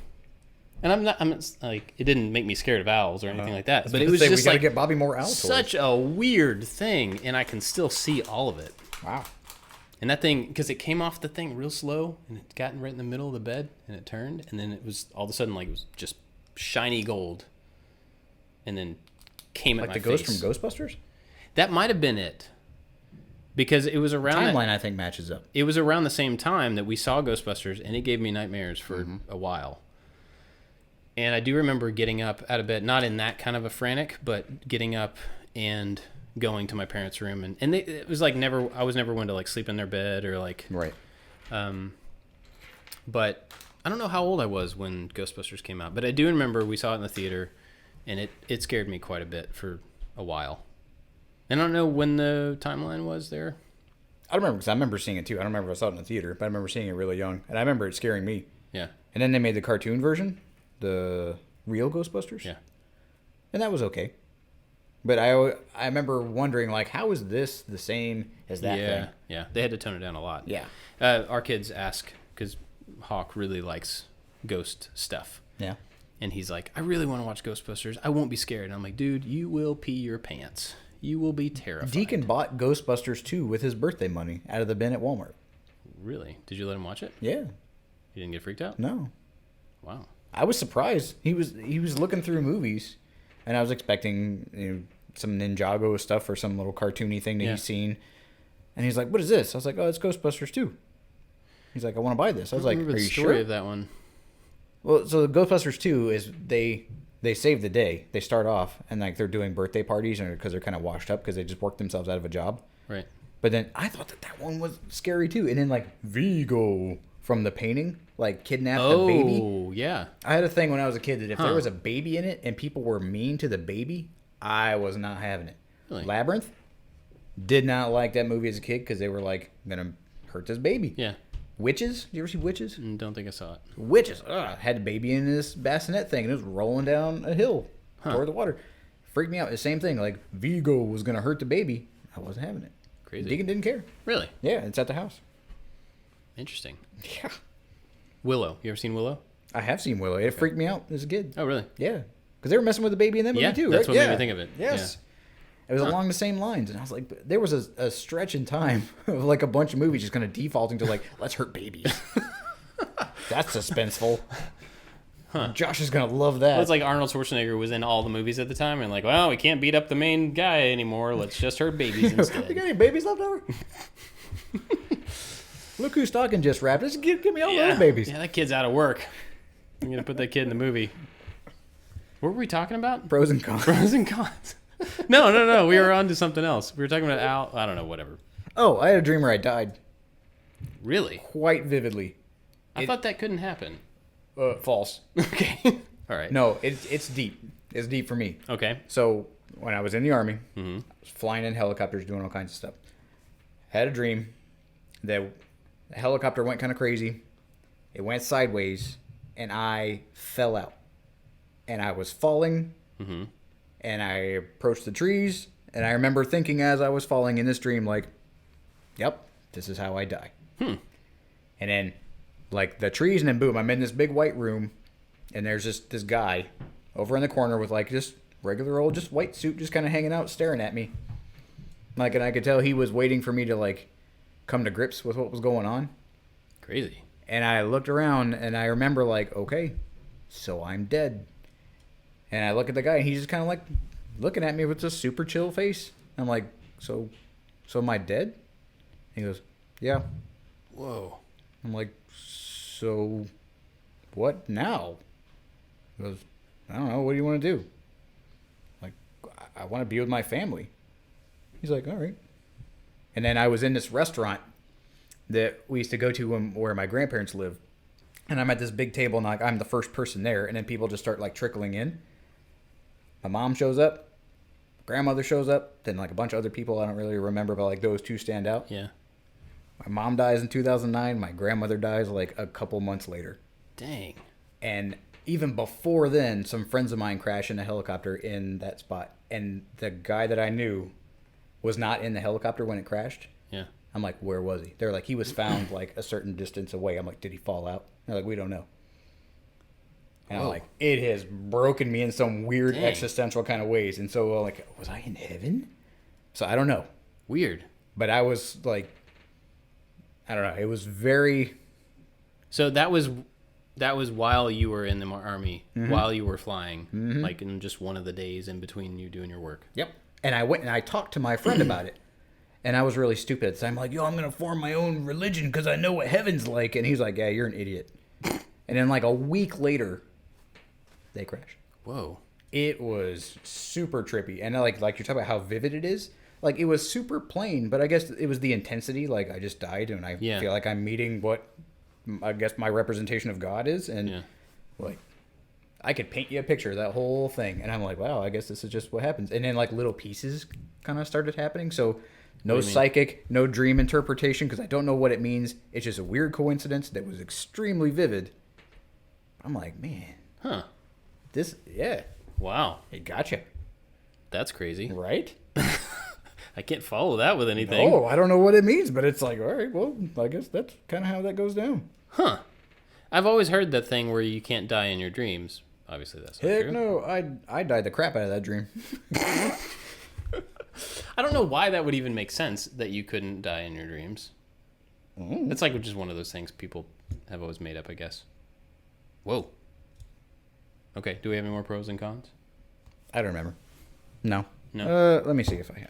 And I'm not like, it didn't make me scared of owls or anything like that. But it was just like, get Bobby more owl toys. Such a weird thing, and I can still see all of it. Wow. And that thing, because it came off the thing real slow, and it got right in the middle of the bed, and it turned, and then it was all of a sudden like it was just shiny gold, and then came at my face. Like the ghost from Ghostbusters? That might have been it, because it was around timeline. I think matches up. It was around the same time that we saw Ghostbusters, and it gave me nightmares for a while. And I do remember getting up out of bed, not in that kind of a frantic, but getting up and going to my parents' room, and it was like I was never one to like sleep in their bed or like right. But I don't know how old I was when Ghostbusters came out, but I do remember we saw it in the theater, and it scared me quite a bit for a while. And I don't know when the timeline was there. I don't remember, because I remember seeing it too. I don't remember if I saw it in the theater, but I remember seeing it really young, and I remember it scaring me. Yeah. And then they made the cartoon version, the real Ghostbusters. Yeah. And that was okay. But I remember wondering, like, how is this the same as that thing? Yeah. They had to tone it down a lot. Yeah. Our kids ask, because Hawk really likes ghost stuff. Yeah. And he's like, I really want to watch Ghostbusters. I won't be scared. And I'm like, dude, you will pee your pants. You will be terrified. Deacon bought Ghostbusters 2 with his birthday money out of the bin at Walmart. Really? Did you let him watch it? Yeah. He didn't get freaked out? No. Wow. I was surprised. He was looking through movies, and I was expecting some Ninjago stuff or some little cartoony thing that he's seen. And he's like, "What is this?" I was like, "Oh, it's Ghostbusters 2." He's like, "I want to buy this." I was like, "Are you sure?" Story of that one. Well, so the Ghostbusters 2 is they save the day. They start off and like they're doing birthday parties because they're kind of washed up because they just worked themselves out of a job. Right. But then I thought that one was scary too. And then like Vigo from The Painting, like kidnapped the baby. Oh, yeah. I had a thing when I was a kid that if there was a baby in it and people were mean to the baby, I was not having it. Really? Labyrinth, did not like that movie as a kid because they were like gonna hurt this baby. Yeah. Witches? You ever see Witches? Don't think I saw it. Witches. Had a baby in this bassinet thing and it was rolling down a hill toward the water. Freaked me out. The same thing. Like Vigo was gonna hurt the baby. I wasn't having it. Crazy. Deacon didn't care. Really? Yeah, it's at the house. Interesting. Yeah. Willow. You ever seen Willow? I have seen Willow. It freaked me out as a kid. Oh, really? Yeah. Because they were messing with the baby in that movie too, right? That's what made me think of it. Yes. It was along the same lines. And I was like, there was a stretch in time of like a bunch of movies just kind of defaulting to like, let's hurt babies. That's suspenseful. Huh. Josh is going to love that. Well, it's like Arnold Schwarzenegger was in all the movies at the time. And like, well, we can't beat up the main guy anymore. Let's just hurt babies instead. You got any babies left over? Look who's talking just wrapped. Just give me all those babies. Yeah, that kid's out of work. I'm going to put that kid in the movie. What were we talking about? Pros and cons. Pros and cons. No. We were on to something else. We were talking about Al. I don't know, whatever. Oh, I had a dream where I died. Really? Quite vividly. I thought that couldn't happen. False. Okay. All right. No, it's deep. It's deep for me. Okay. So when I was in the Army, I was flying in helicopters, doing all kinds of stuff. Had a dream that the helicopter went kind of crazy. It went sideways, and I fell out. And I was falling, and I approached the trees, and I remember thinking as I was falling in this dream, like, yep, this is how I die. And then, like, the trees, and then boom, I'm in this big white room, and there's just this guy over in the corner with, like, just regular old, just white suit, just kind of hanging out, staring at me. Like, and I could tell he was waiting for me to, like, come to grips with what was going on. Crazy. And I looked around, and I remember, like, okay, so I'm dead. And I look at the guy, and he's just kind of, like, looking at me with this super chill face. I'm like, so am I dead? He goes, yeah. Whoa. I'm like, so what now? He goes, I don't know. What do you want to do? Like, I want to be with my family. He's like, all right. And then I was in this restaurant that we used to go to where my grandparents live. And I'm at this big table, and like, I'm the first person there. And then people just start like trickling in. My mom shows up. Grandmother shows up. Then like a bunch of other people I don't really remember, but like those two stand out. Yeah. My mom dies in 2009. My grandmother dies like a couple months later. Dang. And even before then, some friends of mine crashed in a helicopter in that spot. And the guy that I knew was not in the helicopter when it crashed. Yeah. I'm like, where was he? They're like, he was found like a certain distance away. I'm like, did he fall out? They're like, we don't know. And I'm like, it has broken me in some weird existential kind of ways. And so like, was I in heaven? So I don't know. Weird. But I was like I don't know. It was very... So that was while you were in the army, while you were flying, like in just one of the days in between you doing your work. Yep. And I went and I talked to my friend about it. And I was really stupid at the time. Like, yo, I'm going to form my own religion because I know what heaven's like. And he's like, yeah, you're an idiot. And then like a week later, they crashed. Whoa. It was super trippy. And like you're talking about how vivid it is. Like, it was super plain, but I guess it was the intensity. Like, I just died, and I feel like I'm meeting what I guess my representation of God is. And like, I could paint you a picture of that whole thing. And I'm like, wow, I guess this is just what happens. And then like little pieces kind of started happening. So no psychic, no dream interpretation, because I don't know what it means. It's just a weird coincidence that was extremely vivid. I'm like, man. Huh. Wow. It gotcha. That's crazy. Right? I can't follow that with anything. Oh, I don't know what it means, but it's like, all right, well, I guess that's kind of how that goes down. Huh. I've always heard that thing where you can't die in your dreams. Obviously, that's not Heck true. no, I died the crap out of that dream. I don't know why that would even make sense that you couldn't die in your dreams. It's like just one of those things people have always made up, I guess. Whoa. Okay, do we have any more pros and cons? I don't remember. No. Let me see if I have.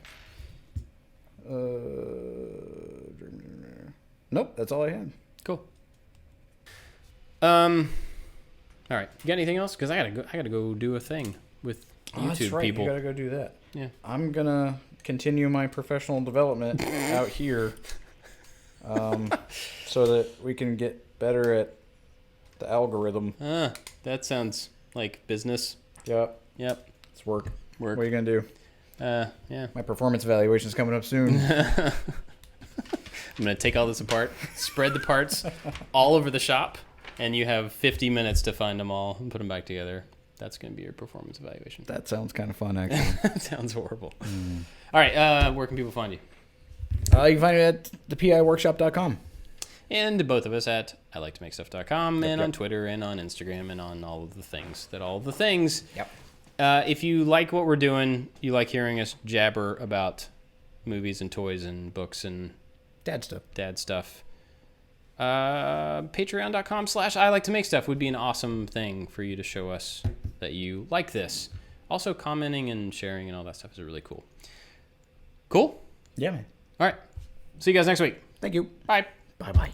Nope, that's all I had. Cool. All right. You got anything else? Because I gotta go do a thing with YouTube that's right. people. You gotta go do that. Yeah. I'm gonna continue my professional development out here, so that we can get better at the algorithm. That sounds like business. Yep. It's work. What are you gonna do? Yeah. My performance evaluation is coming up soon. I'm going to take all this apart, spread the parts all over the shop, and you have 50 minutes to find them all and put them back together. That's going to be your performance evaluation. That sounds kind of fun, actually. That sounds horrible. All right, where can people find you? You can find me at thepiworkshop.com. And both of us at iliketomakestuff.com and on Twitter and on Instagram and on all of the things. Yep. If you like what we're doing, you like hearing us jabber about movies and toys and books and dad stuff. Patreon.com/iliketomakestuff would be an awesome thing for you to show us that you like this. Also, commenting and sharing and all that stuff is really cool. Cool? Yeah, man. All right. See you guys next week. Thank you. Bye. Bye-bye.